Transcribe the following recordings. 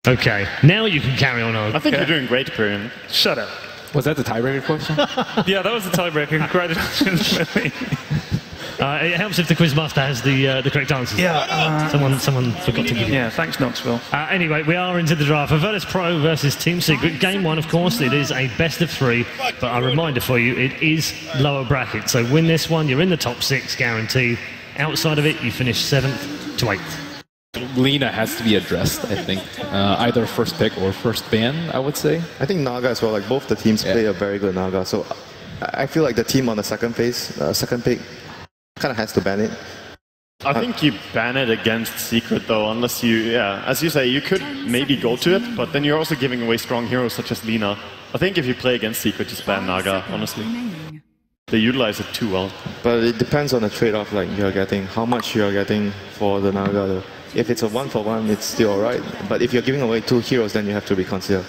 Okay, now you can carry on. I think you're doing great, Pyrian. Shut up. Was that the tiebreaker question? Yeah, that was the tiebreaker. Congratulations, Lily. It helps if the quizmaster has the correct answers. Yeah. Someone forgot to give you. Yeah, thanks, Knoxville. Anyway, we are into the draft for Virtus.pro versus Team Secret. Game 1, of course, it is a best of 3, but a reminder for you, it is lower bracket. So win this one, you're in the top 6, guaranteed. Outside of it, you finish 7th to 8th. Lina has to be addressed, I think. Either first pick or first ban, I would say. I think Naga as well. Like both the teams play a very good Naga. So I feel like the team on the second pick, kind of has to ban it. I think you ban it against Secret though, unless you, as you say, you could maybe go to it, but then you're also giving away strong heroes such as Lina. I think if you play against Secret, just ban Naga, honestly. They utilize it too well. But it depends on the trade-off like you're getting, how much you're getting for the Naga though. If it's a 1-for-1, it's still alright. But if you're giving away 2 heroes, then you have to reconsider.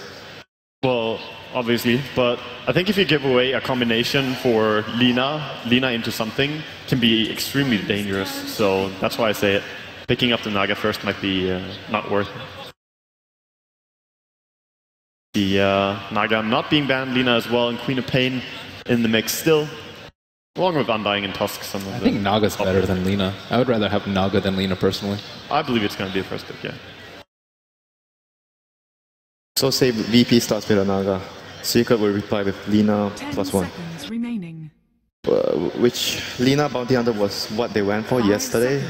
Well, obviously, but I think if you give away a combination for Lina into something can be extremely dangerous. So that's why I say it. Picking up the Naga first might be not worth it. The Naga not being banned, Lina as well, and Queen of Pain in the mix still. Along with Undying and Tusk, some of them. I think Naga's better than Lina. I would rather have Naga than Lina personally. I believe it's going to be a first pick, yeah. So say VP starts with a Naga. Secret will reply with Lina +1. Remaining. Which Lina Bounty Hunter was what they went for yesterday.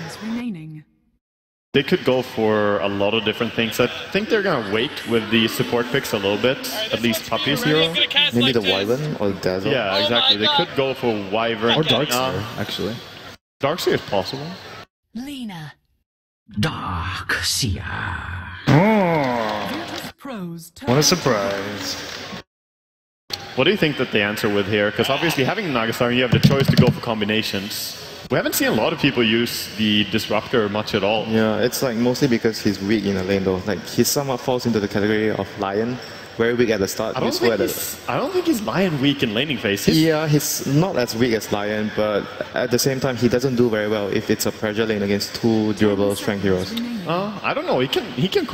They could go for a lot of different things. I think they're going to wait with the support picks a little bit, at least Puppy's hero. Maybe the Wyvern or Dazzle. Yeah, exactly. They could go for Wyvern. Or Darkseer, actually. Darkseer is possible. Lina. Darkseer. Oh, what a surprise. What do you think that they answer with here? Because obviously having Nagastar, you have the choice to go for combinations. We haven't seen a lot of people use the Disruptor much at all. Yeah, it's like mostly because he's weak in the lane though. Like he somewhat falls into the category of Lion, very weak at the start. I don't think he's Lion weak in laning phase. Yeah, he's not as weak as Lion, but at the same time he doesn't do very well if it's a pressure lane against 2 durable strength heroes. I don't know. He can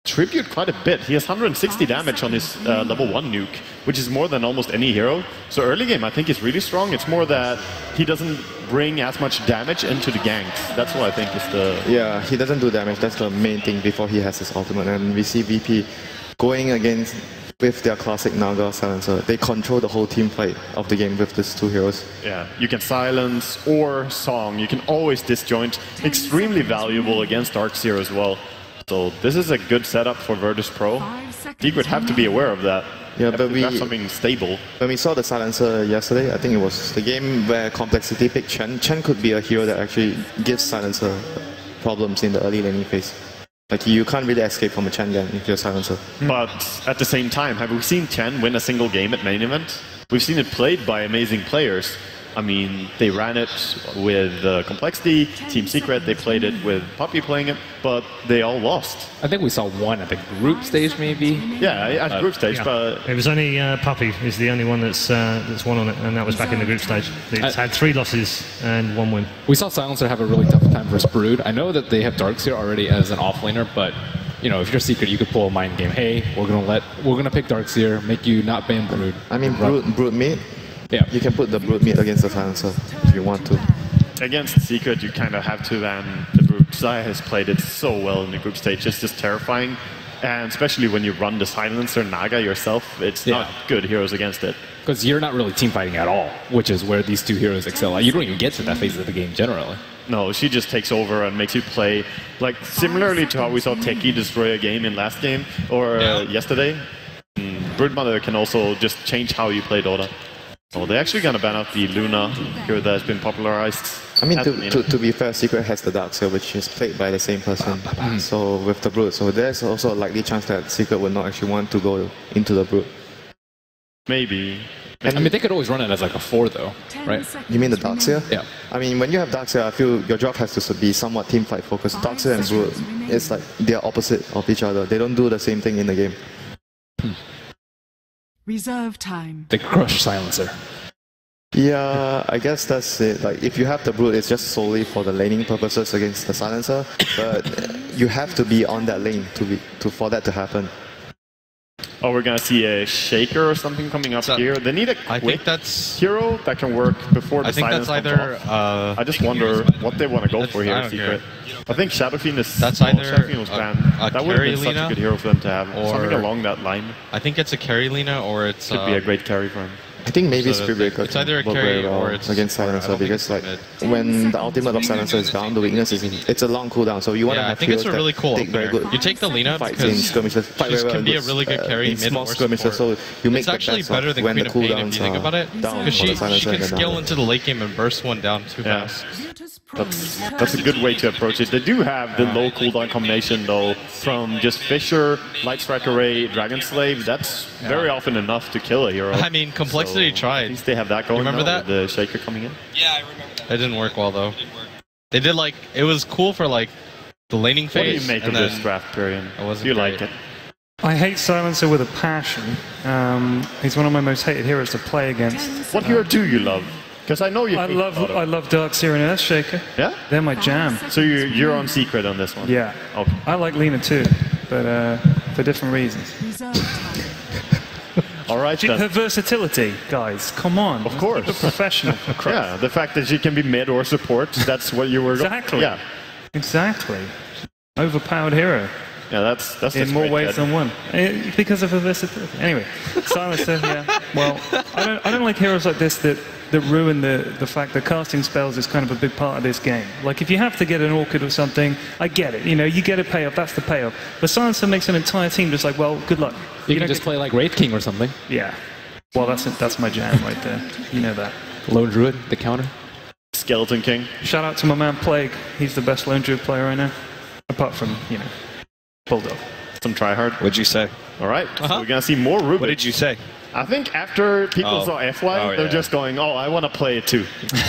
contribute quite a bit. He has 160 damage on his level 1 nuke, which is more than almost any hero. So early game I think is really strong. It's more that he doesn't bring as much damage into the ganks. That's what I think is the... Yeah, he doesn't do damage. That's the main thing before he has his ultimate. And we see VP going against with their classic Naga Silencer. They control the whole team fight of the game with these 2 heroes. Yeah, you can silence or song. You can always disjoint. Extremely valuable against Darkseer as well. So this is a good setup for Virtus.pro. Secret have to be aware of that. Yeah, but we have something stable. When we saw the Silencer yesterday, I think it was the game where Complexity picked Chen. Chen could be a hero that actually gives Silencer problems in the early laning phase. Like you can't really escape from a Chen gang if you're a Silencer. But at the same time, have we seen Chen win a single game at main event? We've seen it played by amazing players. I mean, they ran it with Complexity, Team Secret, they played it with Puppy playing it, but they all lost. I think we saw one at the group stage, maybe? Yeah, at group stage, yeah. But... It was only Puppy is the only one that's won on it, and that was back in the group stage. It's had 3 losses and 1 win. We saw Silencer have a really tough time versus Brood. I know that they have Darkseer already as an offlaner, but you know, if you're Secret, you could pull a mind game. Hey, we're gonna pick Darkseer, make you not ban Brood. I mean, Brood mid. Yeah. You can put the Brood mid against the Silencer if you want to. Against Secret, you kind of have to ban the Brood. Zaya has played it so well in the group stage, it's just terrifying. And especially when you run the Silencer Naga yourself, it's not good heroes against it. Because you're not really team fighting at all, which is where these 2 heroes excel. You don't even get to that phase of the game generally. No, she just takes over and makes you play, like similarly to how we saw Teki destroy a game in last game, or yesterday. Broodmother can also just change how you play Dota. Oh, they're actually going to ban out the Luna hero that has been popularized. I mean, to be fair, Secret has the Darkseer, which is played by the same person. So with the Brood, so there's also a likely chance that Secret would not actually want to go into the Brood. Maybe. I mean, they could always run it as like a 4 though, right? You mean the Darkseer? Yeah. I mean, when you have Darkseer, I feel your job has to be somewhat team fight focused. Darkseer and Brood, it's like they're opposite of each other. They don't do the same thing in the game. Reserve time. They crush Silencer. Yeah, I guess that's it. Like, if you have the Brood, it's just solely for the laning purposes against the Silencer. But you have to be on that lane for that to happen. Oh, we're gonna see a shaker or something coming up here. They need a quick hero that can work before the silence comes off. I just wonder what they want to go for here in Secret. I think Shadow Fiend is Shadow Fiend was banned. That would have been such a good hero for them to have. Something along that line. I think it's a carry Lina or it's could be a great carry for him. I think maybe Spirit Breaker it's either a carry or it's against Silencer, because like when the ultimate of Silencer is down, the weakness is it's a long cooldown, so you want to have I think it's a really cool take very good You take the Lina fights because in skirmishes, she can be a really good carry in mid small or skirmishes, support. so you make it's actually better than when Queen the of Pain cooldowns if you think about it, because she can scale into the late game and burst one down too fast. That's a good way to approach it. They do have the low cooldown combination though, from just Fissure, Light Strike Array, Dragon Slave. That's very often enough to kill a hero. I mean, Complexity tried. At least they have that going. Remember that? With the Shaker coming in? Yeah, I remember that. It didn't work well though. They did like, it was cool for like the laning phase. What do you make of this draft, Period? Do you like it? I hate Silencer with a passion. He's one of my most hated heroes to play against. What hero do you love? Because I know you. I love Darkseer and Earthshaker. Yeah? They're my jam. So you're on Secret on this one? Yeah. Okay. I like Lina too, but for different reasons. All right, then. Her versatility, guys, come on. Of course. Keep it professional. Yeah, the fact that she can be mid or support, that's what you were going Exactly. Yeah. Exactly. Overpowered hero. Yeah, that's in more ways than one. Because of her versatility. Anyway, Silencer, yeah. Well, I don't like heroes like this that ruin the fact that casting spells is kind of a big part of this game. Like, if you have to get an Orchid or something, I get it. You know, you get a payoff, that's the payoff. But Silencer makes an entire team just like, well, good luck. You can just play like Wraith King or something. Yeah. Well, that's my jam right there. You know that. Lone Druid, the counter. Skeleton King. Shout out to my man Plague. He's the best Lone Druid player right now. Apart from, you know, Bulldog. Some tryhard. What'd you say? All right, so we're going to see more Rubik. What did you say? I think after people saw FY, they're just going, oh, I want to play it too.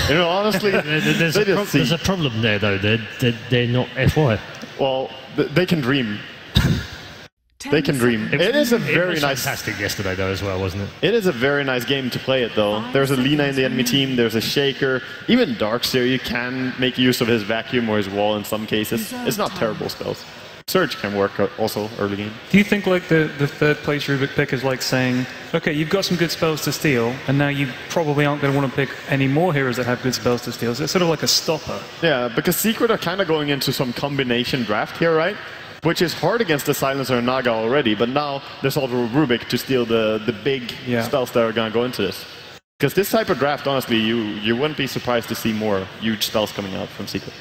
You know, honestly, there's a problem there, though. They're not FY. Well, they can dream. They can dream. It is a very nice... fantastic yesterday, though, as well, wasn't it? It is a very nice game to play it, though. There's a Lina in the enemy team, there's a Shaker. Even Darkseer, you can make use of his Vacuum or his Wall in some cases. It's not terrible spells. Surge can work also early game. Do you think like the third place Rubik pick is like saying, okay, you've got some good spells to steal, and now you probably aren't going to want to pick any more heroes that have good spells to steal? So it's sort of like a stopper. Yeah, because Secret are kind of going into some combination draft here, right? Which is hard against the Silencer and Naga already, but now there's also Rubik to steal the big spells that are going to go into this. Because this type of draft, honestly, you wouldn't be surprised to see more huge spells coming out from Secret.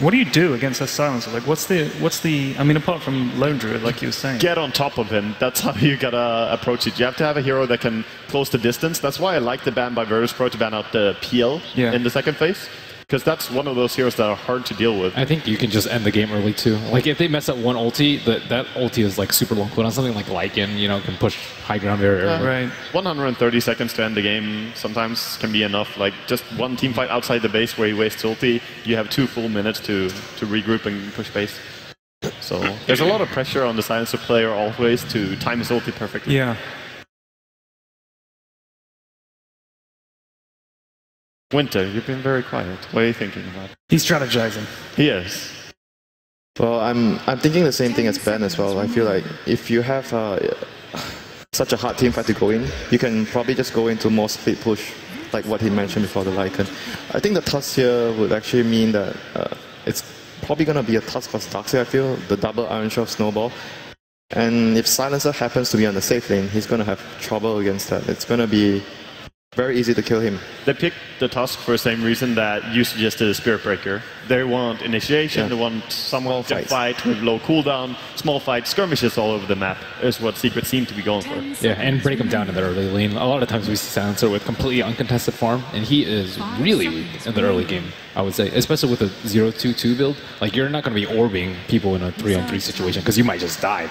What do you do against a Silencer? Like, what's the? I mean, apart from Lone Druid, like you were saying. Get on top of him. That's how you gotta approach it. You have to have a hero that can close the distance. That's why I like the ban by Virtus.pro to ban out the PL in the second phase. Because that's one of those heroes that are hard to deal with. I think you can just end the game early too. Like if they mess up one ulti, that ulti is like super long cooldown. Something like Lycan, you know, can push high ground very early. Right. 130 seconds to end the game sometimes can be enough. Like just one team fight outside the base where he wastes ulti, you have 2 full minutes to regroup and push base. So there's a lot of pressure on the Silencer player always to time his ulti perfectly. Yeah. Winter, you've been very quiet. What are you thinking about? He's strategizing. He is. Well, I'm thinking the same thing as Ben as well. I feel like if you have such a hard team fight to go in, you can probably just go into more split push, like what he mentioned before the Lycan. I think the tusk here would actually mean that it's probably going to be a tusk for Darkseer, I feel, the double Iron Shot Snowball. And if Silencer happens to be on the safe lane, he's going to have trouble against that. It's going to be very easy to kill him. They picked the Tusk for the same reason that you suggested a Spirit Breaker. They want initiation, they want someone to fight with low cooldown, small fights, skirmishes all over the map is what Secret seem to be going for. Yeah, and break him down in the early lane. A lot of times we see Silencer with completely uncontested farm, and he is really weak in the early game, I would say. Especially with a 0-2-2 build. Like, you're not going to be orbing people in a 3-on-3 situation, because you might just die.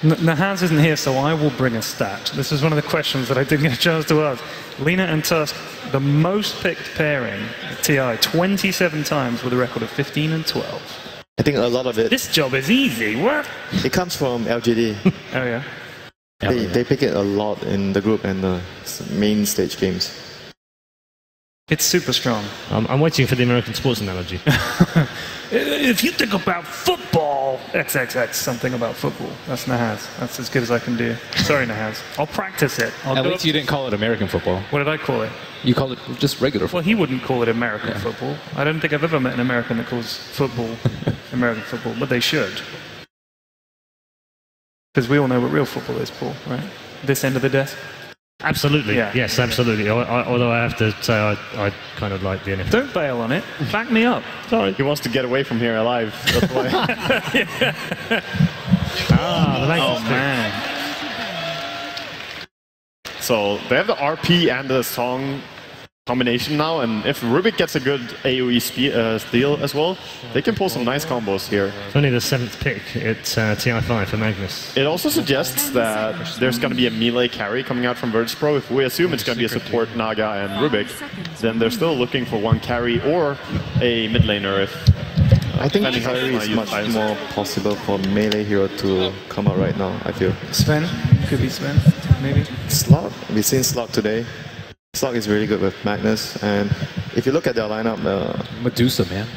Nahaz isn't here, so I will bring a stat. This is one of the questions that I didn't get a chance to ask. Lina and Tusk, the most picked pairing at TI, 27 times with a record of 15 and 12. I think a lot of it... This job is easy, what? It comes from LGD. Oh, yeah? They pick it a lot in the group and the main stage games. It's super strong. I'm waiting for the American sports analogy. if you think about football, XXX, something about football. That's Nahaz. That's as good as I can do. Sorry, Nahaz. I'll practice it. At least you didn't call it American football. What did I call it? You called it just regular football. Well, he wouldn't call it American football. I don't think I've ever met an American that calls football American football, but they should. Because we all know what real football is, Paul, right? This end of the desk? Absolutely. Yeah. Yes, absolutely. Although I have to say I kind of like the NFL. Don't bail on it. Back me up. Sorry. He wants to get away from here alive. That's why. The Oh, man. So they have the RP and the song combination now, and if Rubik gets a good AoE steal as well, they can pull some nice combos here. It's only the 7th pick at TI5 for Magnus. It also suggests that there's going to be a melee carry coming out from Virtus.pro. If we assume it's going to be a support Naga and Rubik, then they're still looking for one carry or a mid laner if I think depending how carry you is use much tiles. more possible for melee hero to come out right now, I feel. Sven? Could be Sven, maybe? Slot, we've seen Slot today. Slot is really good with Magnus, and if you look at their lineup, Medusa, man.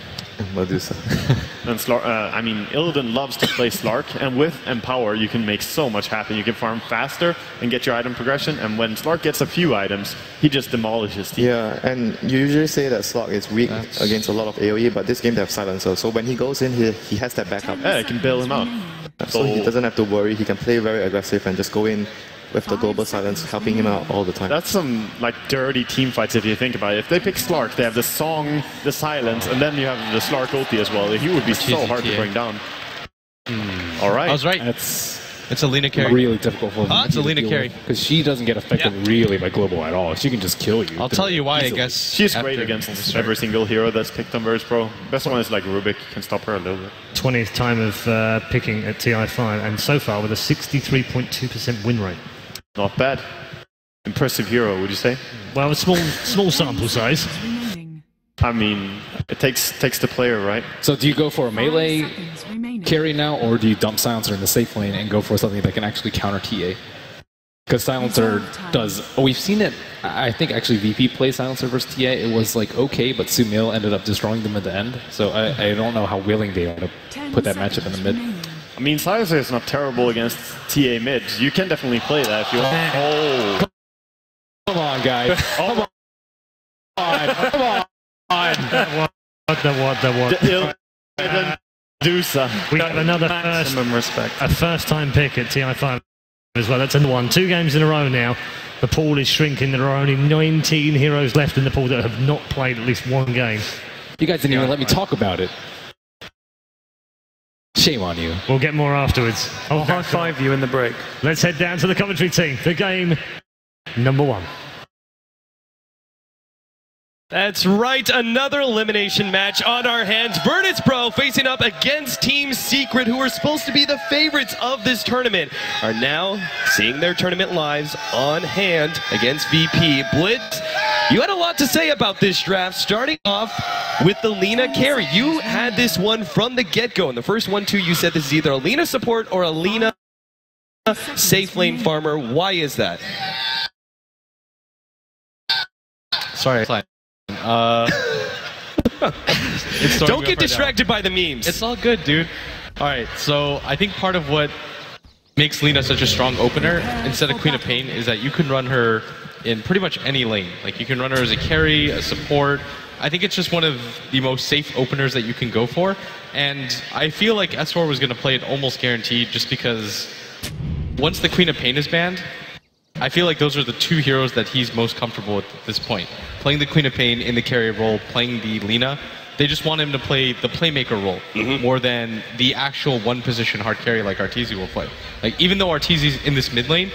Medusa. And I mean, Illidan loves to play Slark, and with Empower, you can make so much happen. You can farm faster and get your item progression, and when Slark gets a few items, he just demolishes teams. Yeah, and you usually say that Slot is weak against a lot of AoE, but this game they have Silencer, so when he goes in, he has that backup. Yeah, it can bail him out. So he doesn't have to worry, he can play very aggressive and just go in with the global silence, helping him out all the time. That's some like dirty team fights if you think about it. If they pick Slark, they have the song, the silence, and then you have the Slark ulti as well. He would be so hard to bring down. All right. I was right. It's a Lina carry. Really difficult for It's a Lina carry. Because she doesn't get affected really by global at all. She can just kill you. I'll tell you why, easily. I guess. She's great against every single hero that's picked on Virtus.pro. Best one is like Rubik, can stop her a little bit. 20th time of picking at TI5, and so far with a 63.2% win rate. Not bad. Impressive hero, would you say? Well, a small sample size. Remaining. I mean, it takes the player, right? So do you go for a melee Seconds remaining. carry now, or do you dump Silencer in the safe lane and go for something that can actually counter TA? Because Silencer does... Oh, we've seen it. I think actually VP play Silencer versus TA. It was like okay, but Sumil ended up destroying them at the end. So I don't know how willing they are to 10 put that matchup in the mid. remaining. I mean, Silencer is not terrible against TA mid. You can definitely play that if you want. Oh. Come on, guys. Come on. Come on. What? Medusa. We have another Maximum respect. a first-time pick at TI5 as well. That's another one. 2 games in a row now. The pool is shrinking. There are only 19 heroes left in the pool that have not played at least one game. You guys didn't even let me talk about it. Shame on you. We'll get more afterwards. I'll high five you in the break. Let's head down to the commentary team for game number 1. That's right, another elimination match on our hands. Virtus.pro facing up against Team Secret, who are supposed to be the favorites of this tournament, are now seeing their tournament lives on hand against VP. Blitz, you had a lot to say about this draft, starting off with the Lina carry. You had this one from the get-go. In the first 1-2, you said this is either a Lina support or a Lina safe lane farmer. Why is that? Sorry. Don't get distracted by the memes. It's all good, dude. All right, so I think part of what makes Lina such a strong opener instead of Queen of Pain is that you can run her in pretty much any lane. Like you can run her as a carry, a support. I think it's just one of the most safe openers that you can go for. And I feel like S4 was going to play it almost guaranteed just because once the Queen of Pain is banned, I feel like those are the 2 heroes that he's most comfortable with at this point. Playing the Queen of Pain in the carry role, playing the Lina. They just want him to play the playmaker role more than the actual one-position hard carry like Arteezy will play. Like, even though Arteezy's in this mid lane,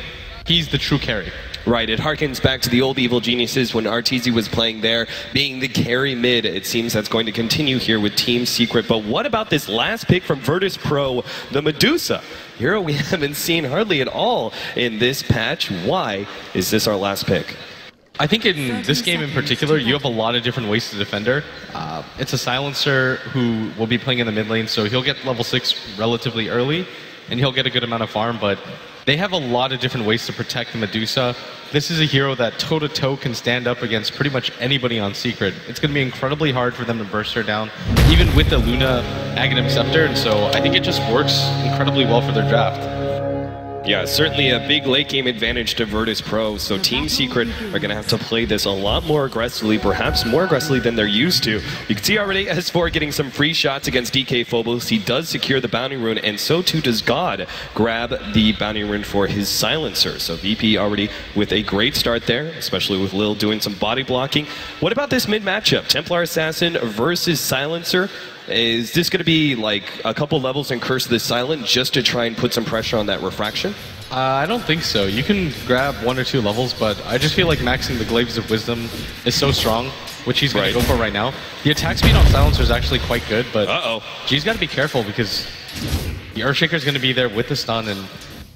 he's the true carry. Right, it harkens back to the old Evil Geniuses when Arteezy was playing there, being the carry mid. It seems that's going to continue here with Team Secret. But what about this last pick from Virtus.pro, the Medusa? Hero we haven't seen hardly at all in this patch. Why is this our last pick? I think in this game in particular, you have a lot of different ways to defend her. It's a silencer who will be playing in the mid lane, so he'll get level 6 relatively early. and he'll get a good amount of farm, but they have a lot of different ways to protect the Medusa. This is a hero that toe-to-toe can stand up against pretty much anybody on Secret. It's going to be incredibly hard for them to burst her down, even with the Luna Aghanim Scepter, and so I think it just works incredibly well for their draft. Yeah, certainly a big late game advantage to Virtus.pro, so Team Secret are going to have to play this a lot more aggressively, perhaps more aggressively than they're used to. You can see already S4 getting some free shots against DK Phobos. He does secure the bounty rune, and so too does God grab the bounty rune for his silencer. So VP already with a great start there, especially with Lil doing some body blocking. What about this mid matchup? Templar Assassin versus Silencer. Is this going to be like a couple levels in Curse of the Silent just to try and put some pressure on that refraction? I don't think so. You can grab 1 or 2 levels, but I just feel like maxing the Glaives of Wisdom is so strong, which he's going to go for right now. The attack speed on Silencer is actually quite good, but G's got to be careful because the Earthshaker is going to be there with the stun, and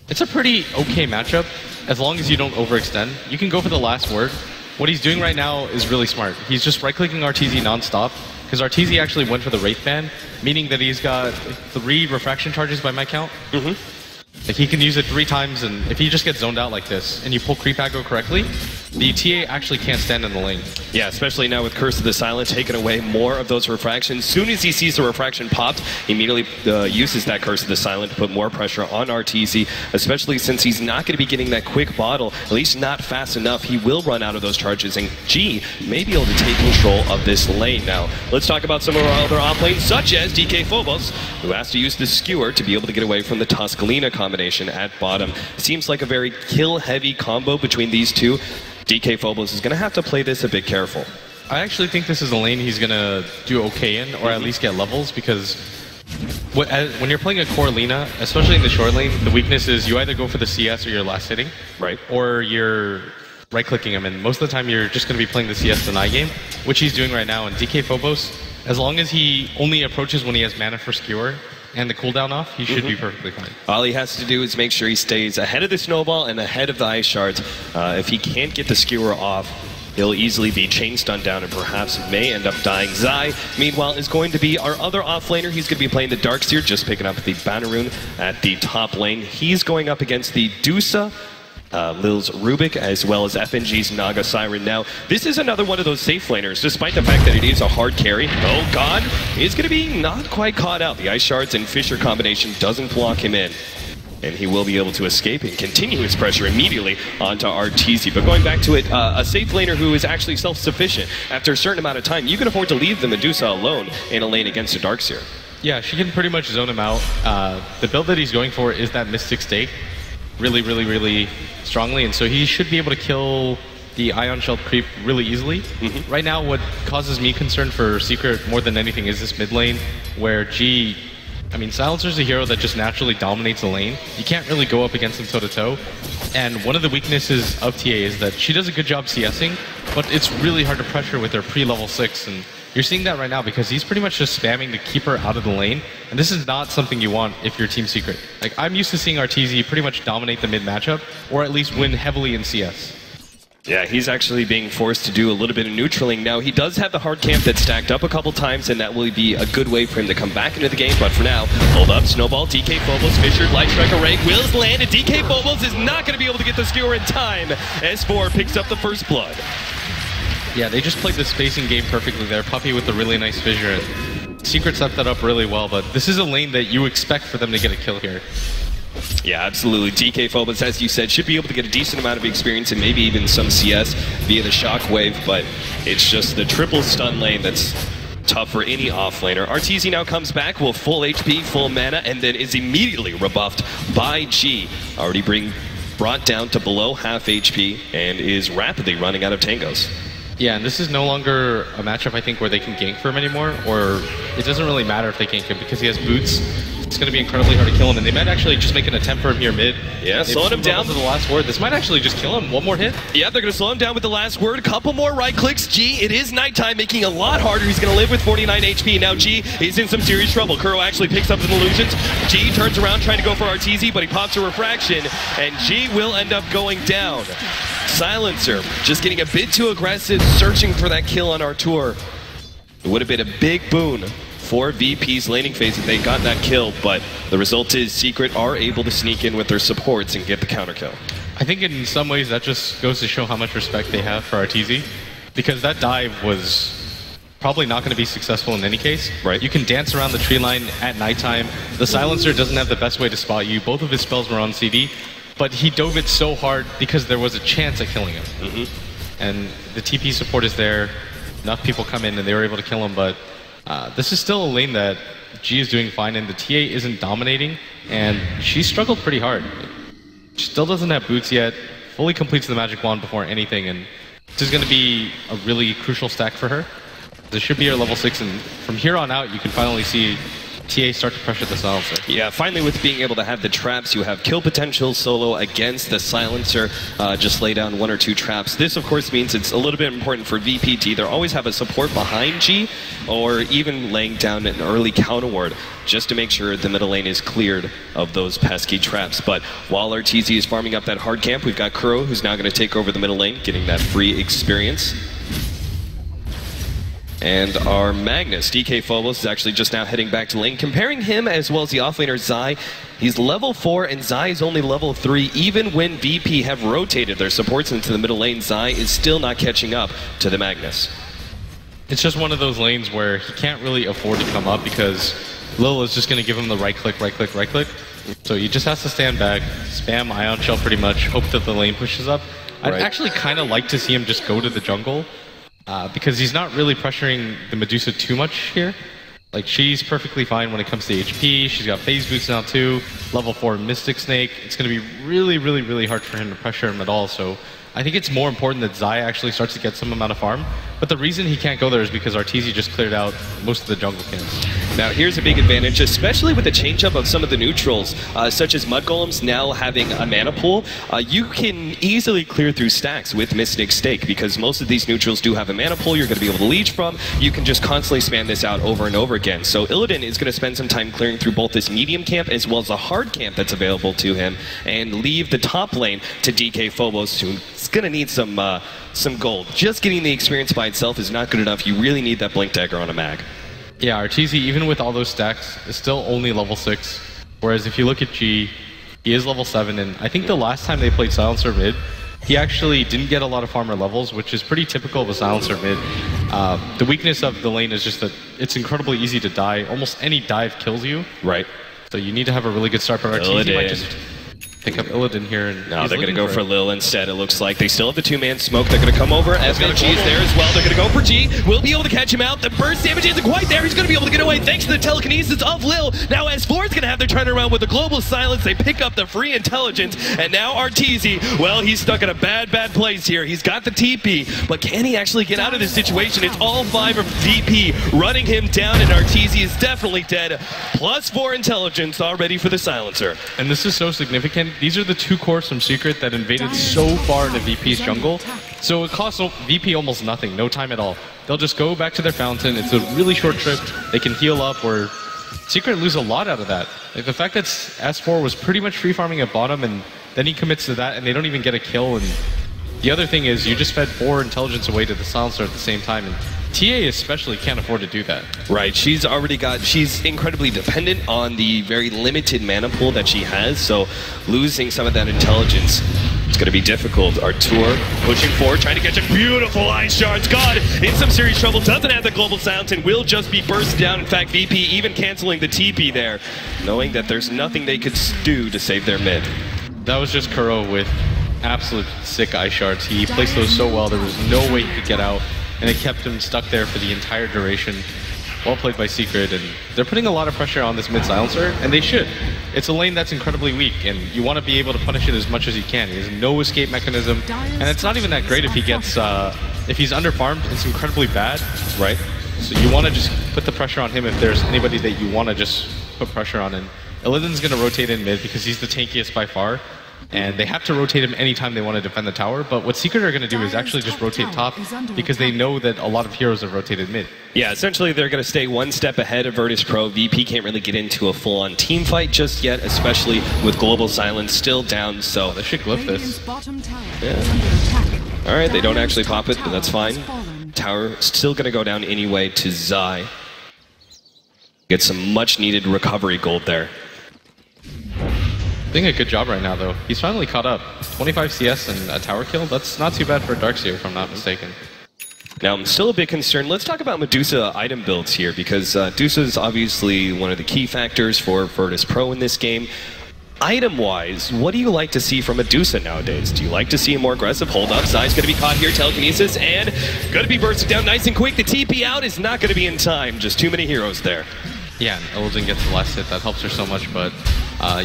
it's a pretty okay matchup as long as you don't overextend. You can go for the last word. What he's doing right now is really smart. He's just right-clicking RTZ non-stop, because RTZ actually went for the Wraith ban, meaning that he's got 3 refraction charges by my count. Like he can use it 3 times, and if he just gets zoned out like this, and you pull creep aggro correctly, the TA actually can't stand in the lane. Yeah, especially now with Curse of the Silent taking away more of those refractions. Soon as he sees the refraction popped, he immediately uses that Curse of the Silent to put more pressure on RTZ, especially since he's not going to be getting that quick bottle, at least not fast enough. He will run out of those charges, and G may be able to take control of this lane. Now, let's talk about some of our other off lanes, such as DK Phobos, who has to use the Skewer to be able to get away from the Tuscalina combination at bottom. Seems like a very kill-heavy combo between these two. DK Phobos is going to have to play this a bit careful. I actually think this is a lane he's going to do okay in, or at least get levels, because when you're playing a core Lina, especially in the short lane, the weakness is you either go for the CS or you're last hitting, or you're right-clicking him, and most of the time you're just going to be playing the CS deny game, which he's doing right now. And DK Phobos, as long as he only approaches when he has mana for Skewer and the cooldown off, he should be perfectly fine. All he has to do is make sure he stays ahead of the Snowball and ahead of the Ice Shards. If he can't get the Skewer off, he'll easily be chain stunned down and perhaps may end up dying. Zai, meanwhile, is going to be our other offlaner. He's going to be playing the Darkseer, just picking up the Bannerune at the top lane. He's going up against the Dusa, Lil's Rubik, as well as FNG's Naga Siren. Now, this is another one of those safe laners, despite the fact that it is a hard carry. Oh God, is going to be not quite caught out. The Ice Shards and Fisher combination doesn't block him in, and he will be able to escape and continue his pressure immediately onto RTZ. But going back to it, a safe laner who is actually self-sufficient, after a certain amount of time, you can afford to leave the Medusa alone in a lane against a Darkseer. Yeah, she can pretty much zone him out. The build that he's going for is that Mystic Stake really strongly, and so he should be able to kill the Ion Shell creep really easily. Right now, what causes me concern for Secret more than anything is this mid lane, where G, I mean, Silencer's a hero that just naturally dominates the lane. You can't really go up against him toe-to-toe, and one of the weaknesses of TA is that she does a good job CSing, but it's really hard to pressure with her pre-level 6, and you're seeing that right now because he's pretty much just spamming to keep her out of the lane, and this is not something you want if you're Team Secret. Like, I'm used to seeing RTZ pretty much dominate the mid matchup, or at least win heavily in CS. Yeah, he's actually being forced to do a little bit of neutraling. Now, he does have the hard camp that's stacked up a couple times, and that will be a good way for him to come back into the game. But for now, hold up, Snowball, DK Phobos, Fisher, Light Strike Array, Wills land, and DK Phobos is not going to be able to get the Skewer in time. S4 picks up the first blood. Yeah, they just played the spacing game perfectly there. Puppy with a really nice fissure. Secret set that up really well, but this is a lane that you expect for them to get a kill here. Yeah, absolutely. DK Phobos, as you said, should be able to get a decent amount of experience and maybe even some CS via the Shockwave, but it's just the triple stun lane that's tough for any offlaner. RTZ now comes back with full HP, full mana, and then is immediately rebuffed by G. Already brought down to below half HP and is rapidly running out of tangos. Yeah, and this is no longer a matchup, I think, where they can gank for him anymore, or it doesn't really matter if they gank him because he has boots. It's going to be incredibly hard to kill him, and they might actually just make an attempt for him here mid. Yeah, slowing him down to the last word. This might actually just kill him. One more hit. Yeah, they're going to slow him down with the last word. Couple more right clicks. G, it is nighttime, making it a lot harder. He's going to live with 49 HP. Now G is in some serious trouble. Kuro actually picks up his illusions. G turns around trying to go for RTZ, but he pops a refraction, and G will end up going down. Silencer just getting a bit too aggressive, searching for that kill on Artur. It would have been a big boon for VP's laning phase, and they got that kill, but the result is Secret are able to sneak in with their supports and get the counter kill. I think in some ways that just goes to show how much respect they have for RTZ, because that dive was probably not going to be successful in any case. Right. You can dance around the tree line at nighttime. The Silencer doesn't have the best way to spot you. Both of his spells were on CD, but he dove it so hard because there was a chance at killing him. And the TP support is there. Enough people come in and they were able to kill him, but this is still a lane that G is doing fine, and the TA isn't dominating, and she struggled pretty hard. She still doesn't have boots yet, fully completes the Magic Wand before anything, and this is going to be a really crucial stack for her. This should be her level 6, and from here on out, you can finally see TA start to pressure the Silencer. Yeah, finally with being able to have the traps, you have kill potential solo against the Silencer. Just lay down 1 or 2 traps. This, of course, means it's a little bit important for VP to either always have a support behind G, or even laying down an early counter ward, just to make sure the middle lane is cleared of those pesky traps. But while RTZ is farming up that hard camp, we've got Kuro, who's now going to take over the middle lane, getting that free experience. And our Magnus, DK Phobos, is actually just now heading back to lane. Comparing him as well as the offlaner Zai, he's level 4 and Zai is only level 3. Even when VP have rotated their supports into the middle lane, Zai is still not catching up to the Magnus. It's just one of those lanes where he can't really afford to come up because Lil is just going to give him the right click, right click, right click. So he just has to stand back, spam Ion Shell pretty much, hope that the lane pushes up. I'd actually kind of like to see him just go to the jungle. Because he's not really pressuring the Medusa too much here. Like, she's perfectly fine when it comes to HP. She's got phase boots now too. Level 4 Mystic Snake. It's going to be really, really, really hard for him to pressure him at all. So I think it's more important that Zai actually starts to get some amount of farm. But the reason he can't go there is because RTZ just cleared out most of the jungle camps. Now here's a big advantage, especially with the change-up of some of the neutrals, such as Mud Golems now having a mana pool. You can easily clear through stacks with Mystic Stake, because most of these neutrals do have a mana pool you're going to be able to leech from. You can just constantly spam this out over and over again. So Illidan is going to spend some time clearing through both this medium camp as well as the hard camp that's available to him, and leave the top lane to DK Phobos, who's going to need some gold. Just getting the experience by itself is not good enough. You really need that Blink Dagger on a mag. Yeah, RTZ, even with all those stacks, is still only level 6. Whereas if you look at G, he is level 7, and I think the last time they played Silencer mid, he actually didn't get a lot of farmer levels, which is pretty typical of a Silencer mid. The weakness of the lane is just that it's incredibly easy to die. Almost any dive kills you. Right. So you need to have a really good start, but RTZ might just pick up Illidan here. And no, they're going to go for Lil instead, it looks like. They still have the 2-man smoke. They're going to come over. SVG is there as well. They're going to go for G. We'll be able to catch him out. The burst damage isn't quite there. He's going to be able to get away thanks to the telekinesis of Lil. Now S4 is going to have their turnaround with the global silence. They pick up the free intelligence. And now RTZ, well, he's stuck in a bad, bad place here. He's got the TP, but can he actually get out of this situation? It's all 5 of VP running him down, and RTZ is definitely dead. +4 intelligence already for the silencer. And this is so significant. These are the 2 cores from Secret that invaded so far into VP's jungle. So it costs VP almost nothing, no time at all. They'll just go back to their fountain. It's a really short trip. They can heal up, or Secret lose a lot out of that. Like the fact that S4 was pretty much free farming at bottom, and then he commits to that, and they don't even get a kill. And the other thing is, you just fed 4 intelligence away to the silencer at the same time, and TA especially can't afford to do that. Right, she's incredibly dependent on the very limited mana pool that she has, so losing some of that intelligence, it's going to be difficult. Artur pushing forward, trying to catch a beautiful ice shards. God, in some serious trouble, doesn't have the global silence and will just be burst down. In fact, VP even canceling the TP there, knowing that there's nothing they could do to save their mid. That was just Kuro with absolute sick ice shards. He placed those so well, there was no way he could get out, and it kept him stuck there for the entire duration. Well played by Secret, and they're putting a lot of pressure on this mid silencer, and they should. It's a lane that's incredibly weak, and you want to be able to punish it as much as you can. He has no escape mechanism, and it's not even that great if he gets, if he's underfarmed, it's incredibly bad, right? So you want to just put the pressure on him if there's anybody that you want to just put pressure on, and Illidan's going to rotate in mid because he's the tankiest by far. And they have to rotate him anytime they want to defend the tower, but what Secret are going to do is actually just rotate top because they know that a lot of heroes have rotated mid. Yeah, essentially they're going to stay one step ahead of Virtus.pro. VP can't really get into a full-on team fight just yet, especially with Global Silence still down, so they should glyph this. Yeah. Alright, they don't actually pop it, but that's fine. Tower still going to go down anyway to Zai. Get some much-needed recovery gold there. Doing a good job right now, though. He's finally caught up. 25 CS and a tower kill. That's not too bad for Darkseer, if I'm not mistaken. Now, I'm still a bit concerned. Let's talk about Medusa item builds here, because Medusa is obviously one of the key factors for Virtus.pro in this game. Item-wise, what do you like to see from Medusa nowadays? Do you like to see a more aggressive hold-up? Zai's going to be caught here, telekinesis, and going to be bursting down nice and quick. The TP out is not going to be in time. Just too many heroes there. Yeah, and Illidan gets the last hit. That helps her so much, but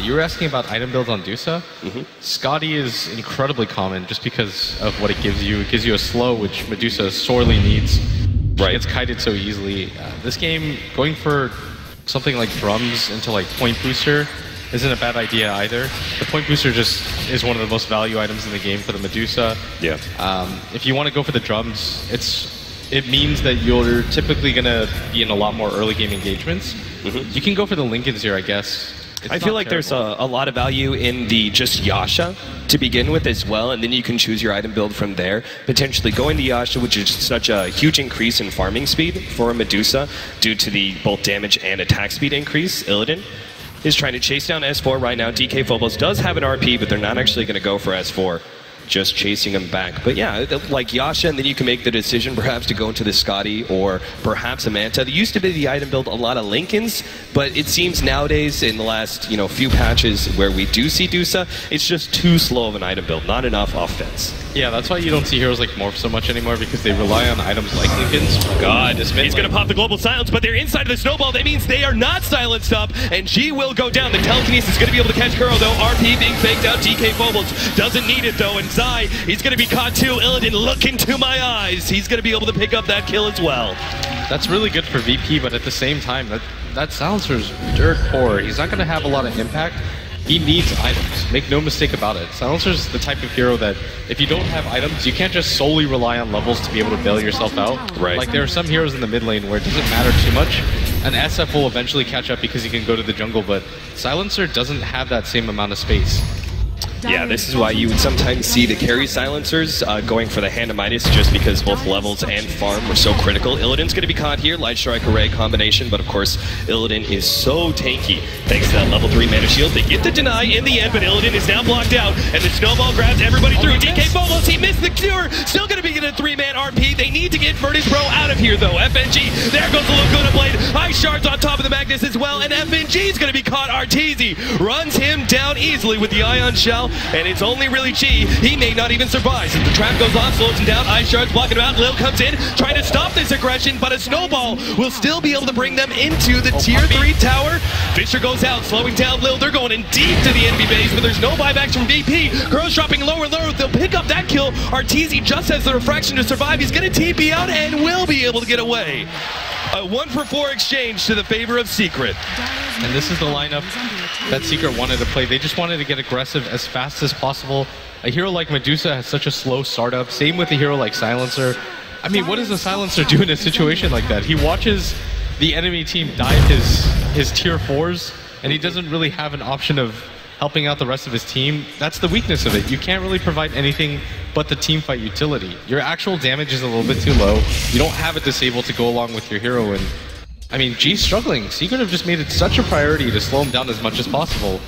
you were asking about item builds on Medusa. Scotty is incredibly common just because of what it gives you. It gives you a slow, which Medusa sorely needs. She gets kited so easily. This game, going for something like drums into like point booster isn't a bad idea either. The point booster just is one of the most value items in the game for the Medusa. Yeah. If you want to go for the drums, it means that you're typically going to be in a lot more early game engagements. You can go for the Lincolns here, I guess. I feel like there's a lot of value in the just Yasha to begin with as well, and then you can choose your item build from there. Potentially going to Yasha, which is such a huge increase in farming speed for Medusa due to the both damage and attack speed increase. Illidan is trying to chase down S4 right now. DK Phobos does have an RP, but they're not actually going to go for S4. Just chasing him back. But yeah, like Yasha, and then you can make the decision perhaps to go into the Scotty or perhaps a Manta. There used to be the item build a lot of Lincolns, but it seems nowadays in the last few patches where we do see Dusa, it's just too slow of an item build, not enough offense. Yeah, that's why you don't see heroes like Morph so much anymore, because they rely on items like Lincolns. God, he's going to pop the global silence, but they're inside of the snowball. That means they are not silenced up, and G will go down. The telekinesis is going to be able to catch Kuro, though. RP being faked out. DK Phobos doesn't need it, though, and Zai, he's going to be caught too. Illidan, look into my eyes. He's going to be able to pick up that kill as well. That's really good for VP, but at the same time, that silencer's dirt poor. He's not going to have a lot of impact. He needs items. Make no mistake about it. Silencer's the type of hero that if you don't have items, you can't just solely rely on levels to be able to bail yourself out. Right. Like there are some heroes in the mid lane where it doesn't matter too much. An SF will eventually catch up because he can go to the jungle, but Silencer doesn't have that same amount of space. Yeah, this is why you would sometimes see the carry silencers going for the hand of Midas, just because both levels and farm were so critical. Illidan's going to be caught here, Light Strike Array combination, but of course Illidan is so tanky thanks to that level 3 mana shield. They get the deny in the end, but Illidan is now blocked out, and the snowball grabs everybody through. DK Phobos, he missed the cure, still going to be getting a 3-man RP. They need to get Virtus.pro out of here though. FNG, there goes the Laguna Blade. Ice Shards on top of the Magnus as well, and FNG is going to be caught. Arteezy runs him down easily with the Ion Shell. And it's only really G. He may not even survive. Since the trap goes off, slows him down. Ice Shards blocking him out. Lil comes in, trying to stop this aggression, but a snowball will still be able to bring them into the tier 3 tower. Fisher goes out, slowing down Lil. They're going in deep to the enemy base, but there's no buybacks from VP. Crow's dropping lower. They'll pick up that kill. Arteezy just has the refraction to survive. He's going to TP out and will be able to get away. A 1-for-4 exchange to the favor of Secret. And this is the lineup that Secret wanted to play. They just wanted to get aggressive as fast as possible. A hero like Medusa has such a slow startup. Same with a hero like Silencer. I mean, what does a Silencer do in a situation like that? He watches the enemy team dive his tier 4s, and he doesn't really have an option of helping out the rest of his team. That's the weakness of it. You can't really provide anything but the team fight utility. Your actual damage is a little bit too low. You don't have it disabled to go along with your hero, and I mean, G's struggling. Secret have just made it such a priority to slow him down as much as possible.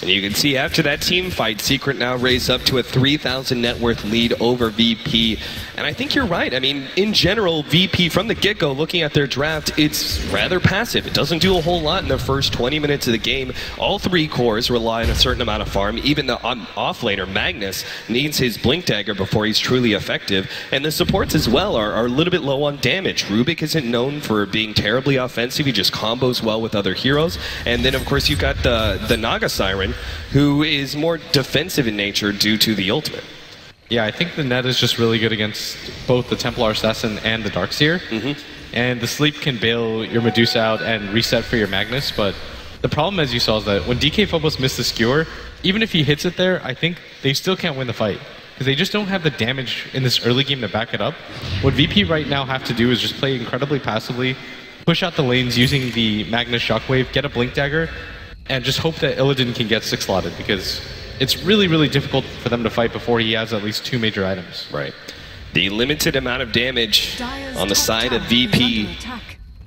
And you can see after that team fight, Secret now raised up to a 3,000 net worth lead over VP. And I think you're right. I mean, in general, VP from the get-go, looking at their draft, it's rather passive. It doesn't do a whole lot in the first 20 minutes of the game. All 3 cores rely on a certain amount of farm. Even the offlaner, Magnus, needs his Blink Dagger before he's truly effective. And the supports as well are a little bit low on damage. Rubik isn't known for being terribly offensive. He just combos well with other heroes. And then, of course, you've got the Naga Siren, who is more defensive in nature due to the ultimate. Yeah, I think the net is just really good against both the Templar Assassin and the Darkseer. And the sleep can bail your Medusa out and reset for your Magnus, but the problem, as you saw, is that when DK Phobos missed the skewer, even if he hits it there, I think they still can't win the fight. Because they just don't have the damage in this early game to back it up. What VP right now have to do is just play incredibly passively, push out the lanes using the Magnus Shockwave, get a Blink Dagger, and just hope that Illidan can get 6-slotted, because it's really, really difficult for them to fight before he has at least 2 major items. Right. The limited amount of damage on the side of VP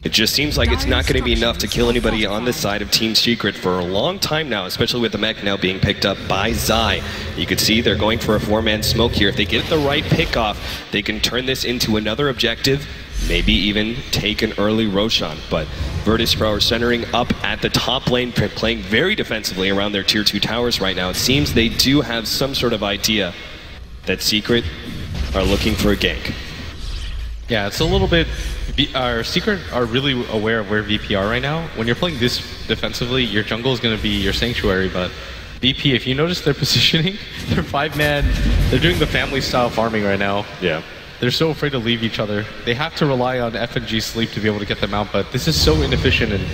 It just seems like it's not going to be enough to kill anybody on the side of Team Secret for a long time now, especially with the mech now being picked up by Zai. You can see they're going for a 4-man smoke here. If they get the right pick off, they can turn this into another objective, maybe even take an early Roshan. But Virtus.pro are centering up at the top lane, playing very defensively around their tier 2 towers right now. It seems they do have some sort of idea that Secret are looking for a gank. Yeah, it's a little bit... Our Secret are really aware of where VP are right now. When you're playing this defensively, your jungle is going to be your sanctuary, but VP, if you notice their positioning, they're 5-man, they're doing the family style farming right now. Yeah. They're so afraid to leave each other. They have to rely on FNG sleep to be able to get them out, but this is so inefficient, and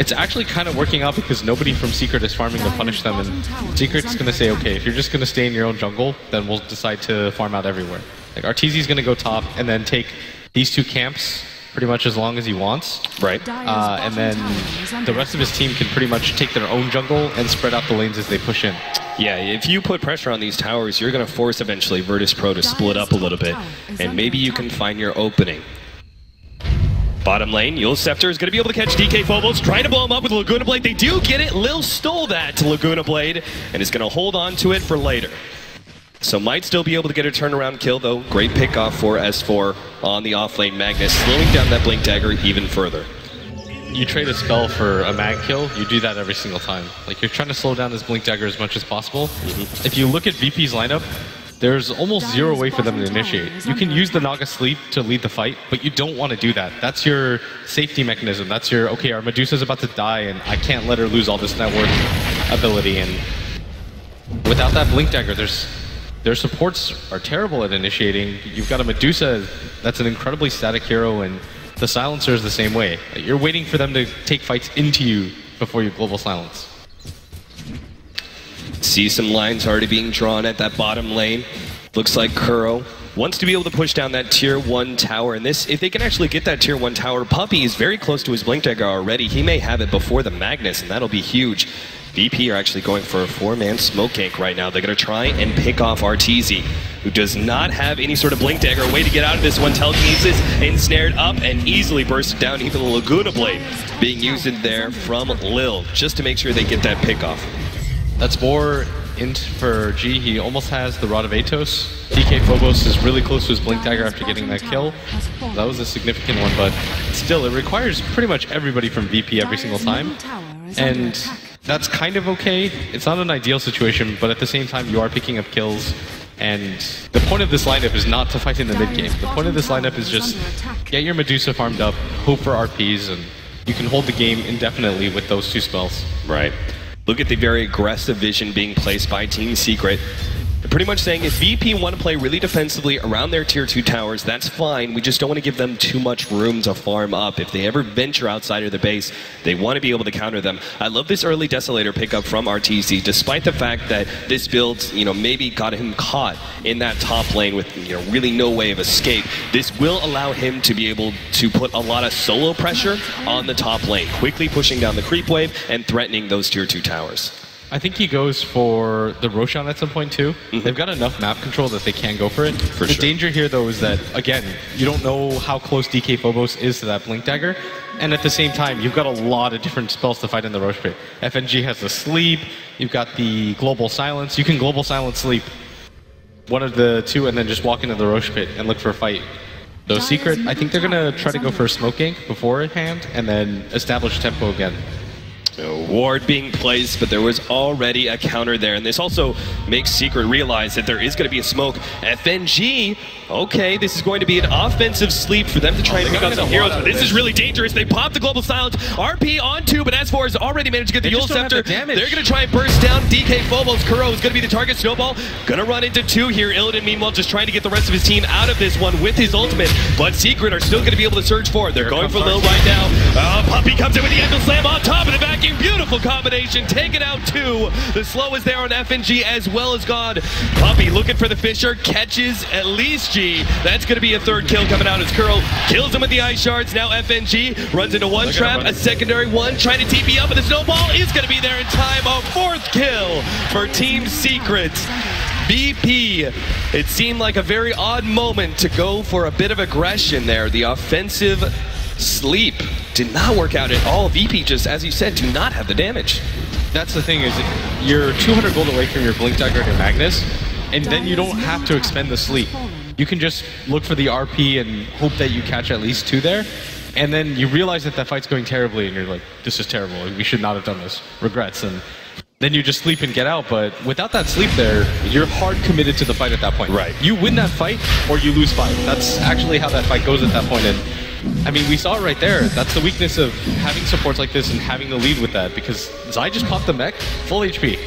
it's actually kind of working out because nobody from Secret is farming to punish them, and Secret's going to say, okay, if you're just going to stay in your own jungle, then we'll decide to farm out everywhere. Like, Arteezy's going to go top and then take these 2 camps pretty much as long as he wants. Right. And then the rest of his team can pretty much take their own jungle and spread out the lanes as they push in. Yeah, if you put pressure on these towers, you're going to force eventually Virtus.pro to split up a little bit, and maybe you can find your opening. Bottom lane, Yule Scepter is going to be able to catch DK Phobos, trying to blow him up with Laguna Blade. They do get it. Lil stole that to Laguna Blade, and is going to hold on to it for later. So might still be able to get a turnaround kill, though. Great pick off for S4 on the offlane Magnus, slowing down that Blink Dagger even further. You trade a spell for a mag kill, you do that every single time. Like, you're trying to slow down this Blink Dagger as much as possible. If you look at VP's lineup, there's almost zero way for them to initiate. You can use the Naga Sleep to lead the fight, but you don't want to do that. That's your safety mechanism. That's your, okay, our Medusa's about to die, and I can't let her lose all this network ability. And without that Blink Dagger, their supports are terrible at initiating. You've got a Medusa that's an incredibly static hero, and the Silencer is the same way. You're waiting for them to take fights into you before you global silence. See some lines already being drawn at that bottom lane. Looks like Kuro wants to be able to push down that tier 1 tower. And this, if they can actually get that tier 1 tower, Puppey is very close to his Blink Dagger already. He may have it before the Magnus, and that'll be huge. VP are actually going for a 4-man smoke gank right now. They're going to try and pick off Arteezy, who does not have any sort of Blink Dagger. A way to get out of this one. Telekinesis ensnared up and easily bursted down. Even the Laguna Blade being used in there from Lil, just to make sure they get that pick off. That's more int for G. He almost has the Rod of Atos. DK Phobos is really close to his Blink Dagger after getting that kill. That was a significant one, but still, it requires pretty much everybody from VP every single time. And that's kind of okay. It's not an ideal situation, but at the same time, you are picking up kills. And the point of this lineup is not to fight in the mid game. The point of this lineup is just get your Medusa farmed up, hope for RPs, and you can hold the game indefinitely with those 2 spells. Right. Look at the very aggressive vision being placed by Team Secret. They're pretty much saying if VP want to play really defensively around their tier 2 towers, that's fine. We just don't want to give them too much room to farm up. If they ever venture outside of the base, they want to be able to counter them. I love this early Desolator pickup from Arteezy, despite the fact that this build, maybe got him caught in that top lane with, really no way of escape. This will allow him to be able to put a lot of solo pressure on the top lane, quickly pushing down the creep wave and threatening those tier 2 towers. I think he goes for the Roshan at some point too. They've got enough map control that they can go for it. The danger here though is that, again, you don't know how close DK Phobos is to that Blink Dagger, and at the same time, you've got a lot of different spells to fight in the Roche Pit. FNG has the Sleep, you've got the Global Silence. You can Global Silence Sleep, one of the 2, and then just walk into the Roche Pit and look for a fight. Though Secret, I think they're going to try to go for a smoke gank beforehand, and then establish tempo again. Ward being placed, but there was already a counter there, and this also makes Secret realize that there is going to be a smoke. FNG, okay, this is going to be an offensive sleep for them to try and pick up some heroes, but this is really dangerous. They pop the Global Silence, RP on 2, but S4 has already managed to get the Yule Scepter. They're going to try and burst down DK Phobos. Kuro is going to be the target. Snowball going to run into 2 here. Illidan, meanwhile, just trying to get the rest of his team out of this one with his ultimate, but Secret are still going to be able to surge forward. They're going for Lil right now. Puppey comes in with the Anvil Slam on top of the vacuum. Beautiful combination, taking out 2. The slow is there on FNG as well as God. Puppey looking for the Fisher, catches at least G. That's going to be a 3rd kill coming out as Kuro kills him with the Ice Shards. Now FNG runs into 1 trap, a secondary 1, trying to TP up, and the Snowball is going to be there in time. A 4th kill for Team Secret. BP, it seemed like a very odd moment to go for a bit of aggression there. The offensive Sleep did not work out at all. VP just, as you said, do not have the damage. That's the thing, is you're 200 gold away from your Blink Dagger and your Magnus, and then you don't have to expend the sleep. You can just look for the RP and hope that you catch at least 2 there, and then you realize that that fight's going terribly, and you're like, this is terrible, we should not have done this, regrets, and then you just sleep and get out. But without that sleep there, you're hard committed to the fight at that point. Right. You win that fight, or you lose fight. That's actually how that fight goes at that point, and I mean, we saw it right there. That's the weakness of having supports like this and having the lead with that, because Zai just popped the mech, full HP.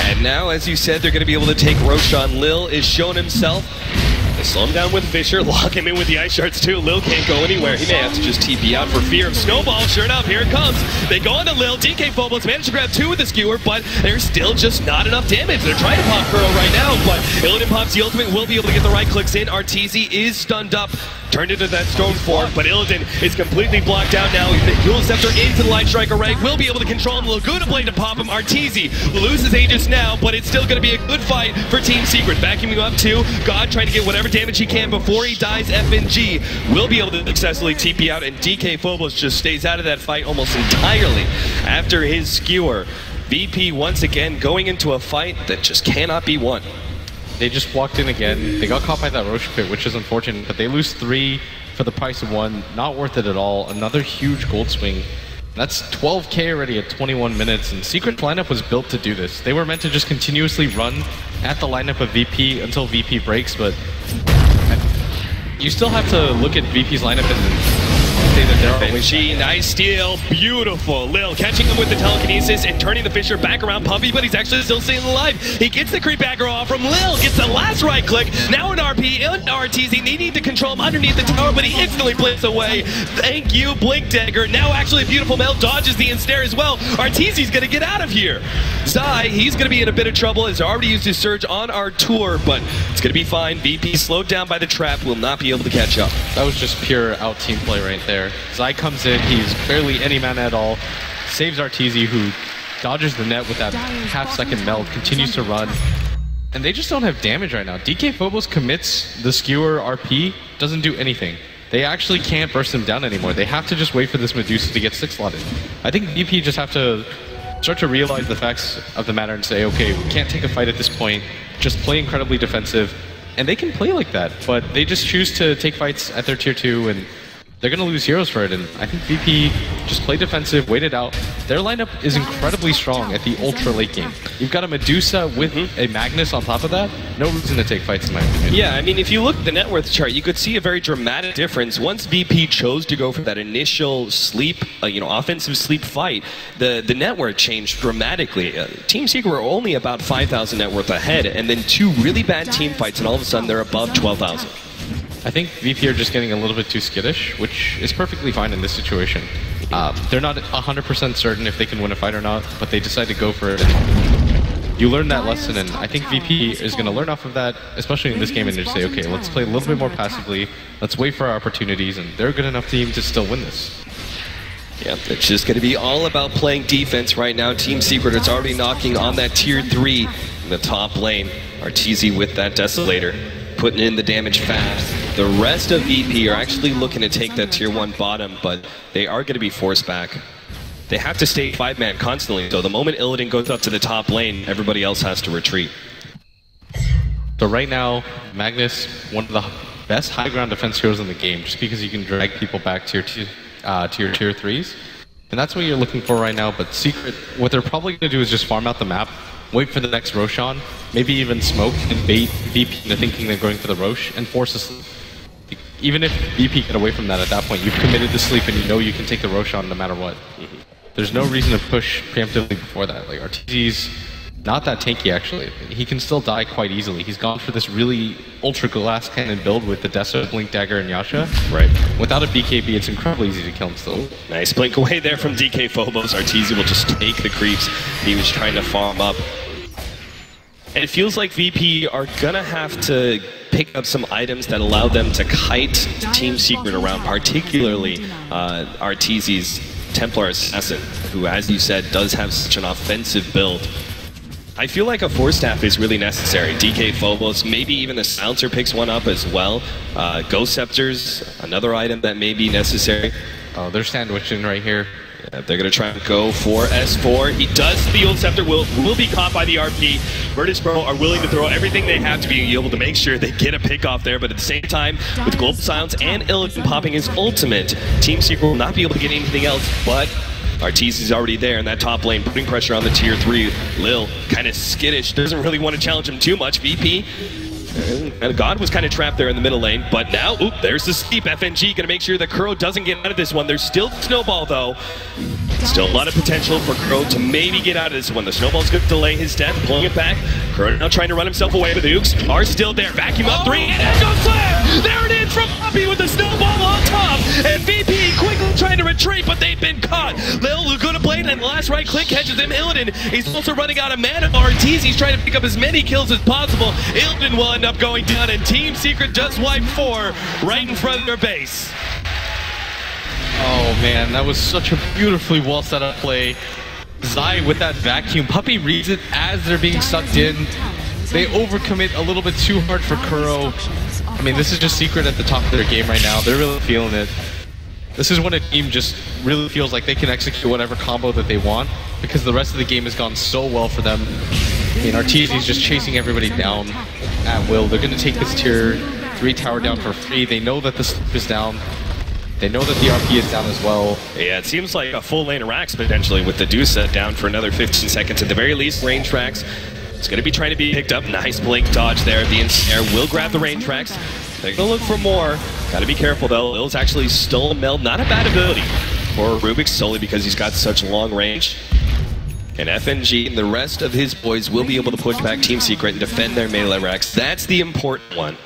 And now, as you said, they're going to be able to take Roshan. Lil is showing himself. They slow him down with Fisher, lock him in with the ice shards too. Lil can't go anywhere. He may have to just TP out for fear of Snowball. Sure enough, here it comes. They go into Lil. DK Phobos managed to grab 2 with the skewer, but there's still just not enough damage. They're trying to pop Kuro right now, but Illidan pops the ultimate, will be able to get the right clicks in. Arteezy is stunned up, turned into that stone form, but Illidan is completely blocked out now. Dual Scepter into the Light Striker rank, will be able to control him. Laguna Blade to pop him. Arteezy loses Aegis now, but it's still going to be a good fight for Team Secret. Backing him up too. God trying to get whatever damage he can before he dies. FNG will be able to successfully TP out, and DK Phobos just stays out of that fight almost entirely after his skewer. VP once again going into a fight that just cannot be won. They just walked in again. They got caught by that Roche pit, which is unfortunate, but they lose 3 for the price of 1. Not worth it at all. Another huge gold swing. That's 12k already at 21 minutes, and Secret's lineup was built to do this. They were meant to just continuously run at the lineup of VP until VP breaks, but you still have to look at VP's lineup and say that there are ways. Nice steal, beautiful. Lil catching him with the telekinesis and turning the Fisher back around Puffy, but he's actually still staying alive. He gets the creep aggro off from Lil, gets the last right click. Now an RP, and Arteezy needing to control him underneath the tower, but he instantly blinks away. Thank you, Blink Dagger. Now actually Beautiful Mel dodges the ensnare as well. Arteezy's gonna get out of here. Zai, he's gonna be in a bit of trouble. Has already used his surge on our tour, but it's gonna be fine. VP slowed down by the trap, will not be able to catch up. That was just pure out team play right there. Zai comes in, he's barely any mana at all, saves Arteezy, who dodges the net with that half-second meld, continues to run, and they just don't have damage right now. DK Phobos commits the skewer RP, doesn't do anything. They actually can't burst him down anymore. They have to just wait for this Medusa to get 6-slotted. I think VP just have to start to realize the facts of the matter and say, okay, we can't take a fight at this point, just play incredibly defensive, and they can play like that, but they just choose to take fights at their tier 2, and they're going to lose heroes for it, and I think VP just play defensive, wait it out. Their lineup is incredibly strong at the ultra late game. You've got a Medusa with a Magnus on top of that. No reason to take fights in my opinion. Yeah, I mean, if you look at the net worth chart, you could see a very dramatic difference. Once VP chose to go for that initial sleep, offensive sleep fight, the net worth changed dramatically. Team Secret were only about 5,000 net worth ahead, and then 2 really bad team fights, and all of a sudden they're above 12,000. I think VP are just getting a little bit too skittish, which is perfectly fine in this situation. They're not 100% certain if they can win a fight or not, but they decide to go for it. And you learn that lesson, and I think VP is going to learn off of that, especially in this game, and just say, okay, let's play a little bit more passively, let's wait for our opportunities, and they're a good enough team to still win this. Yeah, it's just going to be all about playing defense right now. Team Secret is already knocking on that tier 3 in the top lane. Arteezy with that Desolator, putting in the damage fast. The rest of VP are actually looking to take that tier 1 bottom, but they are going to be forced back. They have to stay 5-man constantly, so the moment Illidan goes up to the top lane, everybody else has to retreat. So right now, Magnus, one of the best high ground defense heroes in the game, just because you can drag people back to your tier 3s. And that's what you're looking for right now, but Secret, what they're probably going to do is just farm out the map, wait for the next Roshan, maybe even smoke and bait VP into thinking they're going for the Rosh, and force a sleep. Even if VP get away from that at that point, you've committed to sleep and you know you can take the Roshan no matter what. There's no reason to push preemptively before that. Like, Arteezy's not that tanky actually. He can still die quite easily. He's gone for this really ultra glass cannon build with the Dessa, Blink Dagger, and Yasha. Right. Without a BKB, it's incredibly easy to kill him still. Nice blink away there from DK Phobos. Arteezy will just take the creeps he was trying to farm up. And it feels like VP are gonna have to pick up some items that allow them to kite Team Secret around, particularly Arteezy's Templar Assassin, who, as you said, does have such an offensive build. I feel like a Force Staff is really necessary. DK Phobos, maybe even the Silencer picks one up as well. Ghost Scepters, another item that may be necessary. Oh, they're sandwiching right here. Yeah, they're going to try and go for S4. He does steal Scepter, will be caught by the RP. Virtus.pro are willing to throw everything they have to be able to make sure they get a pick off there, but at the same time, with Global Silence and Illidan popping his ultimate, Team Secret will not be able to get anything else, but Arteezy is already there in that top lane, putting pressure on the tier 3. Lil, kind of skittish, doesn't really want to challenge him too much. VP, and God was kind of trapped there in the middle lane, but now, there's the steep. FNG going to make sure that Kuro doesn't get out of this one. There's still Snowball, though. Still a lot of potential for Kuro to maybe get out of this one. The Snowball's going to delay his death, pulling it back. Kuro now trying to run himself away, but the Ooks are still there. Vacuum up 3, and Echo Slam! There it is from Poppy with the Snowball on top, and VP quickly trying to retreat, but they've been caught. Lil Laguna Blade, and the last right click catches him. Illidan, he's also running out of mana. Arteezy's trying to pick up as many kills as possible. Illidan will end up going down, and Team Secret just wiped 4 right in front of their base. Oh man, that was such a beautifully well set up play. Zai with that vacuum. Puppy reads it as they're being sucked in. They overcommit a little bit too hard for Kuro. I mean, this is just Secret at the top of their game right now. They're really feeling it. This is when a team just really feels like they can execute whatever combo that they want, because the rest of the game has gone so well for them. I mean, Arteezy's just chasing everybody down at will. They're going to take this tier 3 tower down for free. They know that the sleep is down. They know that the RP is down as well. Yeah, it seems like a full lane of racks potentially with the Dusa down for another 15 seconds. At the very least, range tracks. It's going to be trying to be picked up. Nice blink dodge there. The ensnare will grab the range tracks. They're going to look for more. Got to be careful though. Lil's actually stole Meld. Not a bad ability for Rubik solely because he's got such long range. And FNG and the rest of his boys will be able to push back Team Secret and defend their melee racks. That's the important one.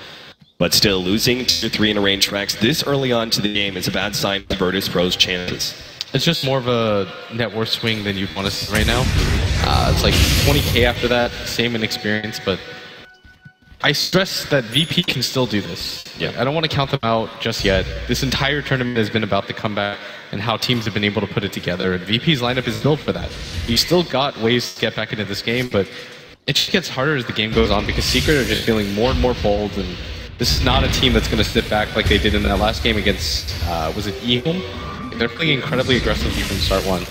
But still, losing tier 3 in a range tracks this early on to the game is a bad sign for Virtus.pro's chances. It's just more of a net worth swing than you'd want to see right now. It's like 20k after that, same in experience, but I stress that VP can still do this. Yeah, I don't want to count them out just yet. This entire tournament has been about the comeback and how teams have been able to put it together, and VP's lineup is built for that. You still got ways to get back into this game, but it just gets harder as the game goes on because Secret are just feeling more and more bold, and this is not a team that's going to sit back like they did in that last game against, was it Ehome? They're playing incredibly aggressively from start 1.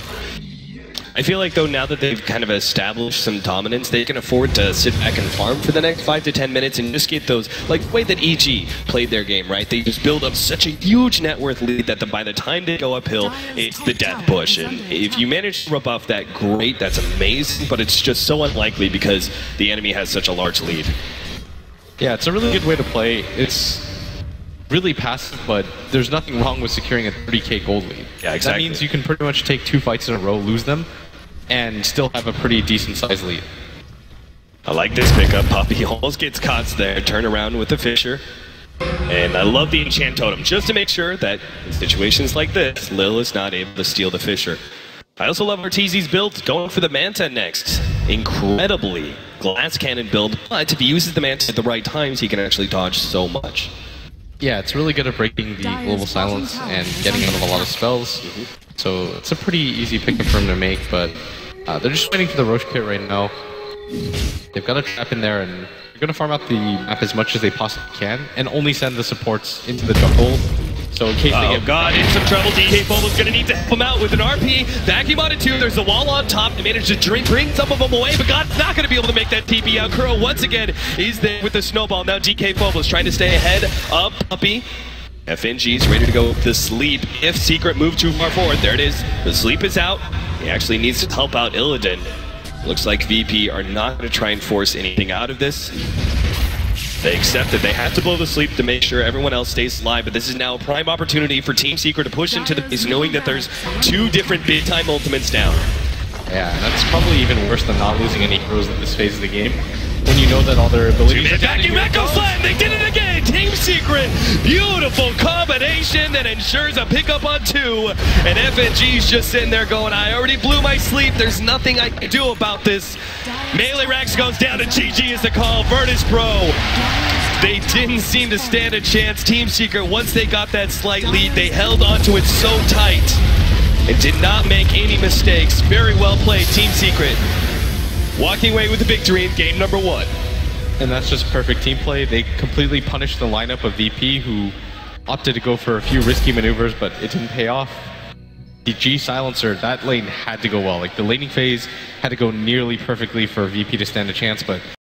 I feel like, though, now that they've kind of established some dominance, they can afford to sit back and farm for the next 5 to 10 minutes and just get those, like the way that EG played their game, right? They just build up such a huge net worth lead that by the time they go uphill, it's the death push. And if you manage to rebuff that, great, that's amazing, but it's just so unlikely because the enemy has such a large lead. Yeah, it's a really good way to play. It's really passive, but there's nothing wrong with securing a 30k gold lead. Yeah, exactly. That means you can pretty much take 2 fights in a row, lose them, and still have a pretty decent sized lead. I like this pickup. Poppy almost gets caught there. Turn around with the Fisher. And I love the Enchant Totem, just to make sure that in situations like this, Lil is not able to steal the Fisher. I also love Arteezy's build, going for the Manta next. Incredibly glass cannon build, but if he uses the Manta at the right times, he can actually dodge so much. Yeah, it's really good at breaking the global silence and getting out of a lot of spells. So it's a pretty easy pickup for him to make, but they're just waiting for the Roche kit right now. They've got a trap in there, and they're going to farm out the map as much as they possibly can, and only send the supports into the jungle. So in case they get... Oh god, in some trouble. DK Bobo's going to need to help him out with an RP. Vacuum on it too. There's a wall on top. They managed to bring some of them away, but God's not going to be able to make that TP out. Kuro once again is there with the snowball. Now DK Bobo's trying to stay ahead of Puppy. FNG's ready to go with the sleep. If Secret move too far forward, there it is. The sleep is out. He actually needs to help out Illidan. Looks like VP are not going to try and force anything out of this. They accept that they have to blow the sleep to make sure everyone else stays alive, but this is now a prime opportunity for Team Secret to push into the base, knowing that there's 2 different big-time ultimates down. Yeah, and that's probably even worse than not losing any heroes in this phase of the game. When you know that all their abilities are Vacuum Echo Slam! They did it again! Team Secret! Beautiful combination that ensures a pickup on 2. And FNG's just sitting there going, I already blew my sleep. There's nothing I can do about this. Melee Rax goes down to GG is the call. Virtus.pro. They didn't seem to stand a chance. Team Secret, once they got that slight lead, they held onto it so tight and did not make any mistakes. Very well played, Team Secret. walking away with the victory in game number 1. And that's just perfect team play. They completely punished the lineup of VP, who opted to go for a few risky maneuvers, but it didn't pay off. The G silencer, that lane had to go well. Like, the laning phase had to go nearly perfectly for VP to stand a chance, but